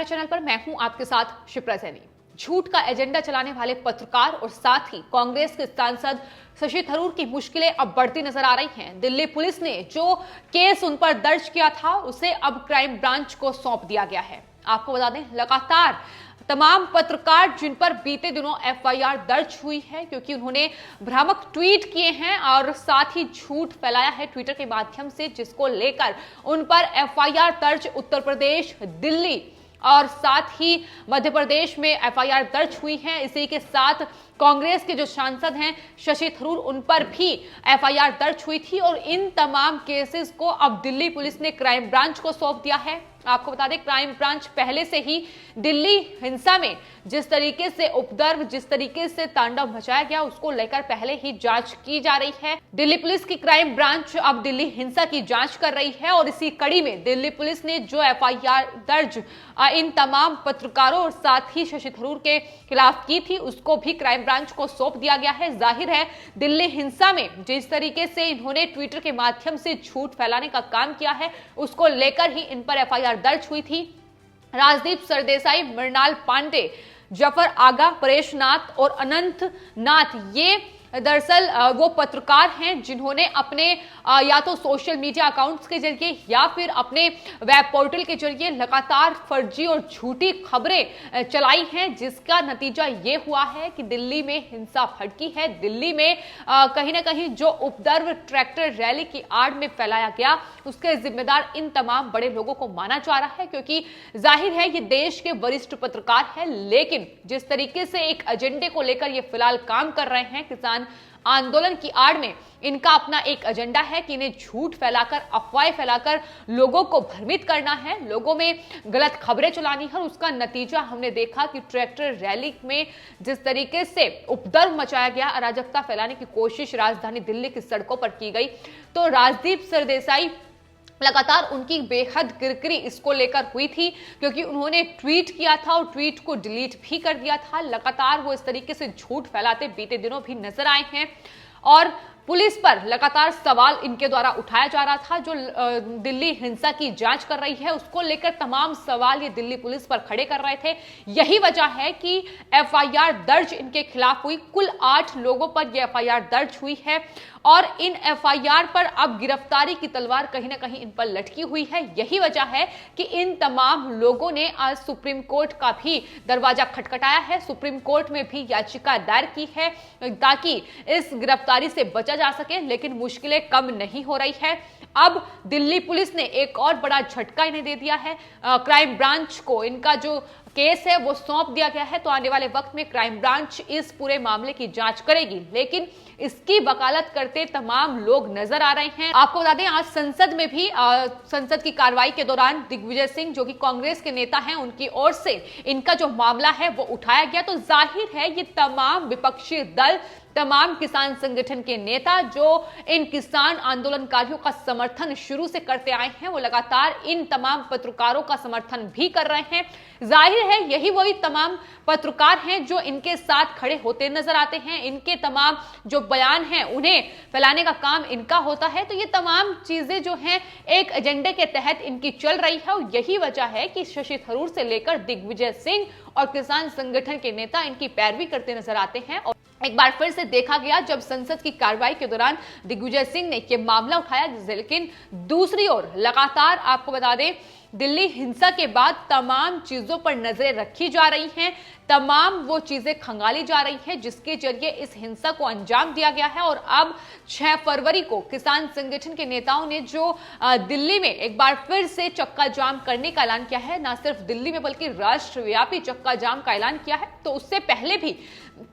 हमारे चैनल पर। मैं हूं आपके साथ शिप्रा सैनी। झूठ का एजेंडा चलाने वाले पत्रकार और साथ ही कांग्रेस के सांसद शशि थरूर की मुश्किलें अब बढ़ती नजर आ रही हैं। दिल्ली पुलिस ने जो केस उन पर दर्ज किया था उसे अब क्राइम ब्रांच को सौंप दिया गया है। आपको बता दें, लगातार तमाम पत्रकार जिन पर बीते दिनों एफआईआर दर्ज हुई है क्योंकि उन्होंने भ्रामक ट्वीट किए हैं और साथ ही झूठ फैलाया है ट्विटर के माध्यम से, जिसको लेकर उन पर एफआईआर दर्ज उत्तर प्रदेश, दिल्ली और साथ ही मध्य प्रदेश में एफआईआर दर्ज हुई है। इसी के साथ कांग्रेस के जो सांसद हैं शशि थरूर, उन पर भी एफआईआर दर्ज हुई थी और इन तमाम केसेस को अब दिल्ली पुलिस ने क्राइम ब्रांच को सौंप दिया है। आपको बता दें, क्राइम ब्रांच पहले से ही दिल्ली हिंसा में जिस तरीके से उपद्रव, जिस तरीके से तांडव मचाया गया, उसको लेकर पहले ही जांच की जा रही है। दिल्ली पुलिस की क्राइम ब्रांच अब दिल्ली हिंसा की जांच कर रही है और इसी कड़ी में दिल्ली पुलिस ने जो एफआईआर दर्ज इन तमाम पत्रकारों और साथ ही शशि थरूर के खिलाफ की थी, उसको भी क्राइम ब्रांच को सौंप दिया गया है। जाहिर है, दिल्ली हिंसा में जिस तरीके से इन्होंने ट्विटर के माध्यम से झूठ फैलाने का काम किया है, उसको लेकर ही इन पर एफआईआर दर्ज हुई थी। राजदीप सरदेसाई, मृणाल पांडे, जफर आगा, परेश नाथ और अनंत नाथ, ये दरअसल वो पत्रकार हैं जिन्होंने अपने या तो सोशल मीडिया अकाउंट्स के जरिए या फिर अपने वेब पोर्टल के जरिए लगातार फर्जी और झूठी खबरें चलाई हैं, जिसका नतीजा ये हुआ है कि दिल्ली में हिंसा भड़की है। दिल्ली में कहीं ना कहीं जो उपद्रव ट्रैक्टर रैली की आड़ में फैलाया गया, उसके जिम्मेदार इन तमाम बड़े लोगों को माना जा रहा है क्योंकि जाहिर है ये देश के वरिष्ठ पत्रकार हैं, लेकिन जिस तरीके से एक एजेंडे को लेकर ये फिलहाल काम कर रहे हैं, किसान आंदोलन की आड़ में इनका अपना एक एजेंडा है कि इन्हें झूठ फैलाकर, अफवाहें फैलाकर लोगों को भ्रमित करना है, लोगों में गलत खबरें चलानी है। उसका नतीजा हमने देखा कि ट्रैक्टर रैली में जिस तरीके से उपद्रव मचाया गया, अराजकता फैलाने की कोशिश राजधानी दिल्ली की सड़कों पर की गई, तो राजदीप सरदेसाई लगातार उनकी बेहद किरकिरी इसको लेकर हुई थी क्योंकि उन्होंने ट्वीट किया था और ट्वीट को डिलीट भी कर दिया था। लगातार वो इस तरीके से झूठ फैलाते बीते दिनों भी नजर आए हैं और पुलिस पर लगातार सवाल इनके द्वारा उठाया जा रहा था। जो दिल्ली हिंसा की जांच कर रही है, उसको लेकर तमाम सवाल ये दिल्ली पुलिस पर खड़े कर रहे थे। यही वजह है कि एफआईआर दर्ज इनके खिलाफ हुई। कुल 8 लोगों पर यह एफआईआर दर्ज हुई है और इन एफआईआर पर अब गिरफ्तारी की तलवार कहीं ना कहीं इन पर लटकी हुई है। यही वजह है कि इन तमाम लोगों ने आज सुप्रीम कोर्ट का भी दरवाजा खटखटाया है, सुप्रीम कोर्ट में भी याचिका दायर की है ताकि इस गिरफ्तारी से बचा जा सके, लेकिन मुश्किलें कम नहीं हो रही है। अब दिल्ली पुलिस ने एक और बड़ा झटका इन्हें दे दिया है, क्राइम ब्रांच को इनका जो केस है वो सौंप दिया गया है। तो आने वाले वक्त में क्राइम ब्रांच इस पूरे मामले की जांच करेगी, लेकिन इसकी वकालत करते तमाम लोग नजर आ रहे हैं। आपको बता दें, आज संसद में भी संसद की कार्रवाई के दौरान दिग्विजय सिंह, जो कि कांग्रेस के नेता हैं, उनकी ओर से इनका जो मामला है वो उठाया गया। तो जाहिर है ये तमाम विपक्षी दल, तमाम किसान संगठन के नेता जो इन किसान आंदोलनकारियों का समर्थन शुरू से करते आए हैं, वो लगातार इन तमाम पत्रकारों का समर्थन भी कर रहे हैं। जाहिर है यही वही तमाम पत्रकार हैं जो इनके साथ खड़े होते नजर आते हैं, इनके तमाम जो बयान हैं उन्हें फैलाने का काम इनका होता है। तो ये तमाम चीजें जो हैं एक एजेंडे के तहत इनकी चल रही है और यही वजह है कि शशि थरूर से लेकर दिग्विजय सिंह और किसान संगठन के नेता इनकी पैरवी करते नजर आते हैं। और एक बार फिर से देखा गया जब संसद की कार्रवाई के दौरान दिग्विजय सिंह ने यह मामला उठाया, लेकिन दूसरी ओर लगातार आपको बता दें, दिल्ली हिंसा के बाद तमाम चीजों पर नजरें रखी जा रही हैं, तमाम वो चीजें खंगाली जा रही हैं जिसके जरिए इस हिंसा को अंजाम दिया गया है। और अब 6 फरवरी को किसान संगठन के नेताओं ने जो दिल्ली में एक बार फिर से चक्का जाम करने का ऐलान किया है, ना सिर्फ दिल्ली में बल्कि राष्ट्रव्यापी चक्का जाम का ऐलान किया है। तो उससे पहले भी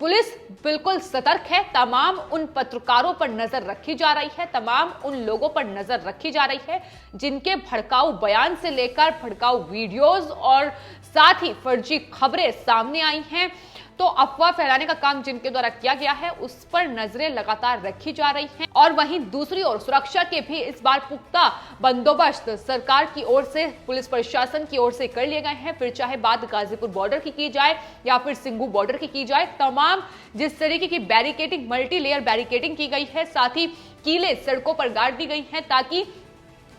पुलिस बिल्कुल सतर्क है, तमाम उन पत्रकारों पर नजर रखी जा रही है, तमाम उन लोगों पर नजर रखी जा रही है जिनके भड़काऊ बयान से लेकर भड़काऊ वीडियोस और साथ ही फर्जी खबरें सामने आई हैं। तो अफवाह फैलाने का काम जिनके द्वारा किया गया है उस पर नजरें लगातार रखी जा रही हैं। और वहीं दूसरी ओर सुरक्षा के भी इस बार पुख्ता बंदोबस्त सरकार की ओर से, पुलिस प्रशासन की ओर से कर लिए गए हैं। फिर चाहे बात गाजीपुर बॉर्डर की जाए या फिर सिंघू बॉर्डर की जाए, तमाम जिस तरीके की बैरिकेडिंग, मल्टी लेयर बैरिकेडिंग की गई है, साथ ही कीले सड़कों पर गाड़ दी गई है ताकि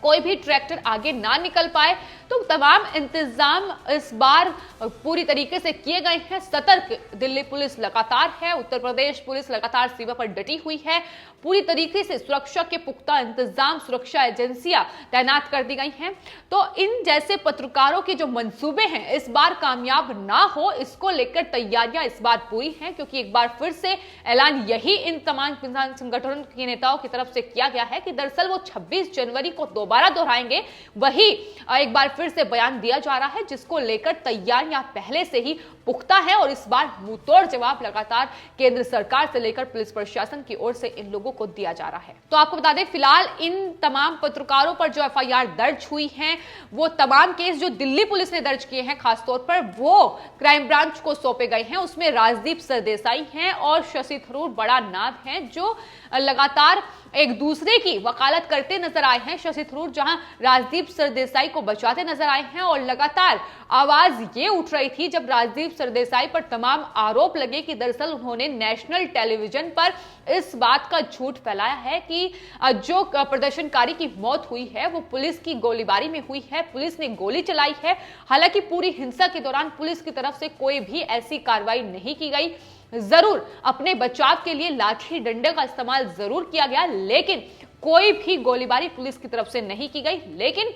कोई भी ट्रैक्टर आगे ना निकल पाए। तो तमाम इंतजाम इस बार पूरी तरीके से किए गए हैं। सतर्क दिल्ली पुलिस लगातार है, उत्तर प्रदेश पुलिस लगातार सीमा पर डटी हुई है। पूरी तरीके से सुरक्षा के पुख्ता इंतजाम, सुरक्षा एजेंसियां तैनात कर दी गई हैं। तो इन जैसे पत्रकारों के जो मंसूबे हैं इस बार कामयाब ना हो, इसको लेकर तैयारियां इस बार पूरी हैं, क्योंकि एक बार फिर से ऐलान यही इन तमाम किसान संगठनों के नेताओं की तरफ से किया गया है कि दरअसल वो 26 जनवरी को दोबारा दोहराएंगे। वही एक बार फिर से बयान दिया जा रहा है, जिसको लेकर तैयारियां पहले से ही पुख्ता है और इस बार मुंहतोड़ जवाब लगातार केंद्र सरकार से लेकर पुलिस प्रशासन की ओर से इन लोगों को दिया जा रहा है। तो आपको बता दें, फिलहाल इन तमाम पत्रकारों पर जो एफआईआर दर्ज हुई है, वो तमाम केस जो दिल्ली पुलिस ने दर्ज किए हैं खासतौर पर, वो क्राइम ब्रांच को सौंपे गए हैं। उसमें राजदीप सरदेसाई हैं और शशि थरूर बड़ा नाम है, जो लगातार एक दूसरे की वकालत करते नजर आए हैं। शशि थरूर जहां राजदीप सरदेसाई को बचाते नजर आए हैं और लगातार आवाज ये उठ रही थी जब राजदीप सरदेसाई पर तमाम आरोप लगे कि दरअसल उन्होंने नेशनल टेलीविजन पर इस बात का झूठ फैलाया है कि जो प्रदर्शनकारी की मौत हुई है वो पुलिस की गोलीबारी में हुई है, पुलिस ने गोली चलाई है। हालांकि पूरी हिंसा के दौरान पुलिस की तरफ से कोई भी ऐसी कार्रवाई नहीं की गई। जरूर अपने बचाव के लिए लाठी डंडे का इस्तेमाल जरूर किया गया, लेकिन कोई भी गोलीबारी पुलिस की तरफ से नहीं की गई। लेकिन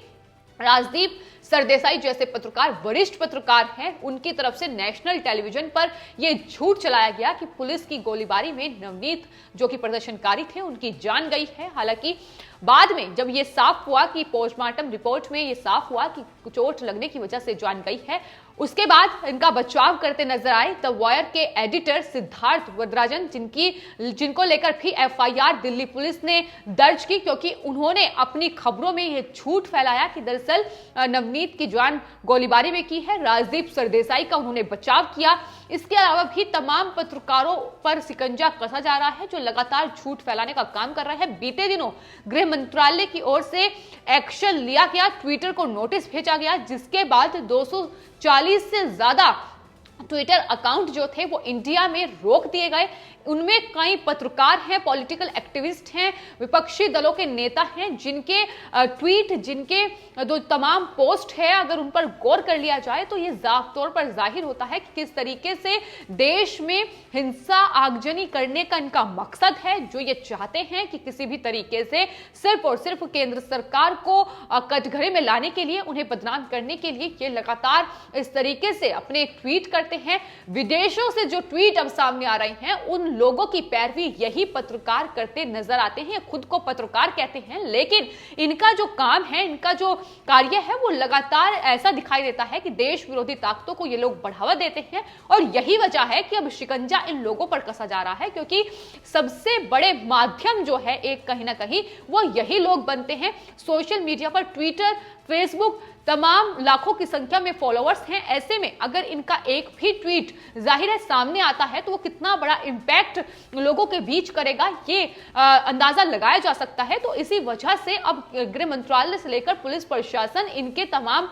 राजदीप सरदेसाई जैसे पत्रकार, वरिष्ठ पत्रकार हैं, उनकी तरफ से नेशनल टेलीविजन पर यह झूठ चलाया गया कि पुलिस की गोलीबारी में नवनीत जो कि प्रदर्शनकारी थे उनकी जान गई है। हालांकि बाद में जब यह साफ हुआ कि पोस्टमार्टम रिपोर्ट में यह साफ हुआ कि चोट लगने की वजह से जान गई है, उसके बाद इनका बचाव करते नजर आए द वॉयर के एडिटर सिद्धार्थ वरदराजन, जिनको लेकर भी एफआईआर दिल्ली पुलिस ने दर्ज की, क्योंकि उन्होंने अपनी खबरों में यह झूठ फैलाया कि दरअसल नवनीत की जान गोलीबारी में की है। राजदीप सरदेसाई का उन्होंने बचाव किया। इसके अलावा भी तमाम पत्रकारों पर शिकंजा कसा जा रहा है जो लगातार झूठ फैलाने का काम कर रहे हैं। बीते दिनों गृह मंत्रालय की ओर से एक्शन लिया गया, ट्विटर को नोटिस भेजा गया, जिसके बाद 240 से ज्यादा ट्विटर अकाउंट जो थे वो इंडिया में रोक दिए गए। उनमें कई पत्रकार हैं, पॉलिटिकल एक्टिविस्ट हैं, विपक्षी दलों के नेता हैं, जिनके ट्वीट, जिनके जो तमाम पोस्ट है, अगर उन पर गौर कर लिया जाए तो ये साफ तौर पर जाहिर होता है कि किस तरीके से देश में हिंसा आगजनी करने का इनका मकसद है, जो ये चाहते हैं कि किसी भी तरीके से सिर्फ और सिर्फ केंद्र सरकार को कटघरे में लाने के लिए, उन्हें बदनाम करने के लिए ये लगातार इस तरीके से अपने ट्वीट करते हैं। विदेशों से जो ट्वीट अब सामने आ रहे हैं उन लोगों की पैरवी यही पत्रकार करते नजर आते हैं। खुद को पत्रकार कहते हैं, लेकिन इनका जो काम है, इनका जो कार्य है, वो लगातार ऐसा दिखाई देता है कि देश विरोधी ताकतों को ये लोग बढ़ावा देते हैं। और यही वजह है कि अब शिकंजा इन लोगों पर कसा जा रहा है, क्योंकि सबसे बड़े माध्यम जो है एक कहीं ना कहीं वो यही लोग बनते हैं। सोशल मीडिया पर ट्विटर, फेसबुक, तमाम लाखों की संख्या में फॉलोअर्स हैं। ऐसे में अगर इनका एक भी ट्वीट जाहिर है सामने आता है तो वो कितना बड़ा इंपैक्ट लोगों के बीच करेगा, ये अंदाजा लगाया जा सकता है। तो इसी वजह से अब गृह मंत्रालय से लेकर पुलिस प्रशासन इनके तमाम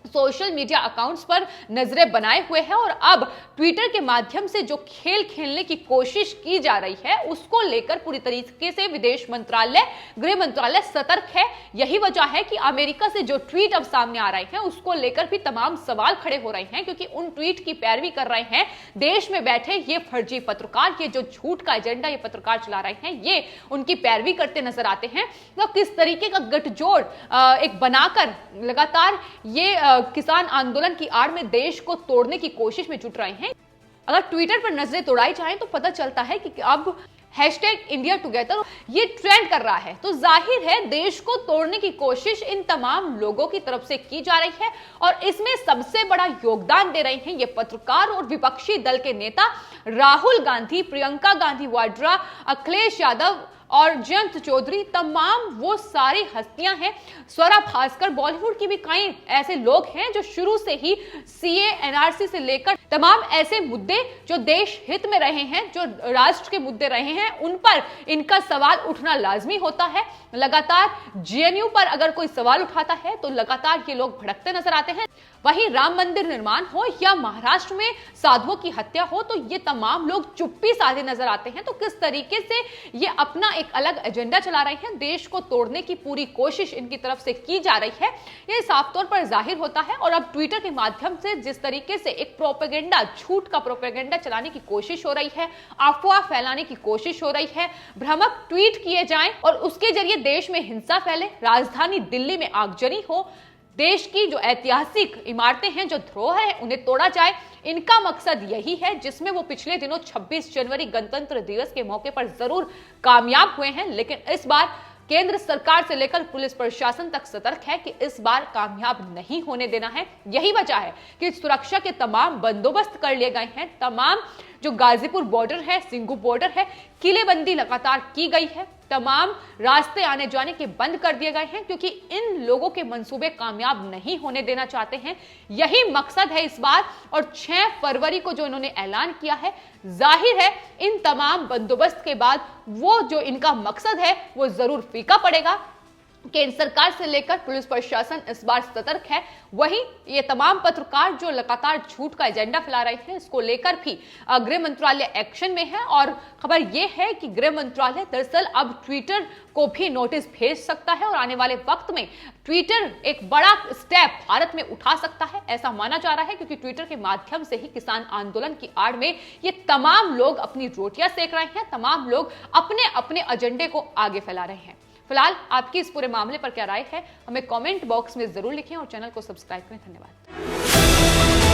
सोशल मीडिया अकाउंट्स पर नजरें बनाए हुए हैं और अब ट्विटर के माध्यम से जो खेल खेलने की कोशिश की जा रही है उसको लेकर पूरी तरीके से विदेश मंत्रालय, गृह मंत्रालय सतर्क है। यही वजह है कि अमेरिका से जो ट्वीट अब सामने आ रहे हैं उसको लेकर भी तमाम सवाल खड़े हो रहे हैं, क्योंकि उन ट्वीट की पैरवी कर रहे हैं देश में बैठे ये फर्जी पत्रकार, ये जो झूठ का एजेंडा ये पत्रकार चला रहे हैं, ये उनकी पैरवी करते नजर आते हैं। तो किस तरीके का गठजोड़ एक बनाकर लगातार ये किसान आंदोलन की आड़ में देश को तोड़ने की कोशिश में जुट रहे हैं। अगर ट्विटर पर नजरें दौड़ाई जाएं तो पता चलता है कि अब #IndiaTogether ये ट्रेंड कर रहा है। तो जाहिर है देश को तोड़ने की कोशिश इन तमाम लोगों की तरफ से की जा रही है और इसमें सबसे बड़ा योगदान दे रहे हैं ये पत्रकार और विपक्षी दल के नेता राहुल गांधी, प्रियंका गांधी वाड्रा, अखिलेश यादव और जयंत चौधरी। तमाम वो सारी हस्तियां हैं। स्वरा भास्कर, बॉलीवुड की भी कई ऐसे लोग हैं जो शुरू से ही CA, NRC से लेकर तमाम ऐसे मुद्दे जो देश हित में रहे हैं, जो राष्ट्र के मुद्दे रहे हैं, उन पर इनका सवाल उठना लाजमी होता है। लगातार GNU पर अगर कोई सवाल उठाता है तो लगातार ये लोग भड़कते नजर आते हैं। वहीं राम मंदिर निर्माण हो या महाराष्ट्र में साधुओं की हत्या हो, तो ये तमाम लोग चुप्पी साधे नजर आते हैं। तो किस तरीके से ये अपना एक अलग एजेंडा चला रहे हैं, देश को तोड़ने की पूरी कोशिश इनकी तरफ से की जा रही है, ये साफ तौर पर जाहिर होता है। और अब ट्विटर के माध्यम से जिस तरीके से एक प्रोपेगेंडा, झूठ का प्रोपेगेंडा चलाने की कोशिश हो रही है, अफवाह फैलाने की कोशिश हो रही है, भ्रामक ट्वीट किए जाएं और उसके जरिए देश में हिंसा फैले, राजधानी दिल्ली में आगजनी हो, देश की जो ऐतिहासिक इमारतें हैं, जो धरोहर है, उन्हें तोड़ा जाए, इनका मकसद यही है, जिसमें वो पिछले दिनों 26 जनवरी गणतंत्र दिवस के मौके पर जरूर कामयाब हुए हैं। लेकिन इस बार केंद्र सरकार से लेकर पुलिस प्रशासन तक सतर्क है कि इस बार कामयाब नहीं होने देना है। यही वजह है कि सुरक्षा के तमाम बंदोबस्त कर लिए गए हैं। तमाम जो गाजीपुर बॉर्डर है, सिंगू बॉर्डर है, किलेबंदी लगातार की गई है। तमाम रास्ते आने जाने के बंद कर दिए गए हैं, क्योंकि इन लोगों के मंसूबे कामयाब नहीं होने देना चाहते हैं। यही मकसद है इस बार। और 6 फरवरी को जो इन्होंने ऐलान किया है, जाहिर है इन तमाम बंदोबस्त के बाद वो जो इनका मकसद है वो जरूर फीका पड़ेगा। केंद्र सरकार से लेकर पुलिस प्रशासन इस बार सतर्क है। वहीं ये तमाम पत्रकार जो लगातार झूठ का एजेंडा फैला रहे हैं, इसको लेकर भी गृह मंत्रालय एक्शन में है। और खबर यह है कि गृह मंत्रालय दरअसल अब ट्विटर को भी नोटिस भेज सकता है और आने वाले वक्त में ट्विटर एक बड़ा स्टेप भारत में उठा सकता है, ऐसा माना जा रहा है। क्योंकि ट्विटर के माध्यम से ही किसान आंदोलन की आड़ में ये तमाम लोग अपनी रोटियां सेक रहे हैं, तमाम लोग अपने अपने एजेंडे को आगे फैला रहे हैं। फिलहाल आपकी इस पूरे मामले पर क्या राय है, हमें कमेंट बॉक्स में जरूर लिखें और चैनल को सब्सक्राइब करें। धन्यवाद।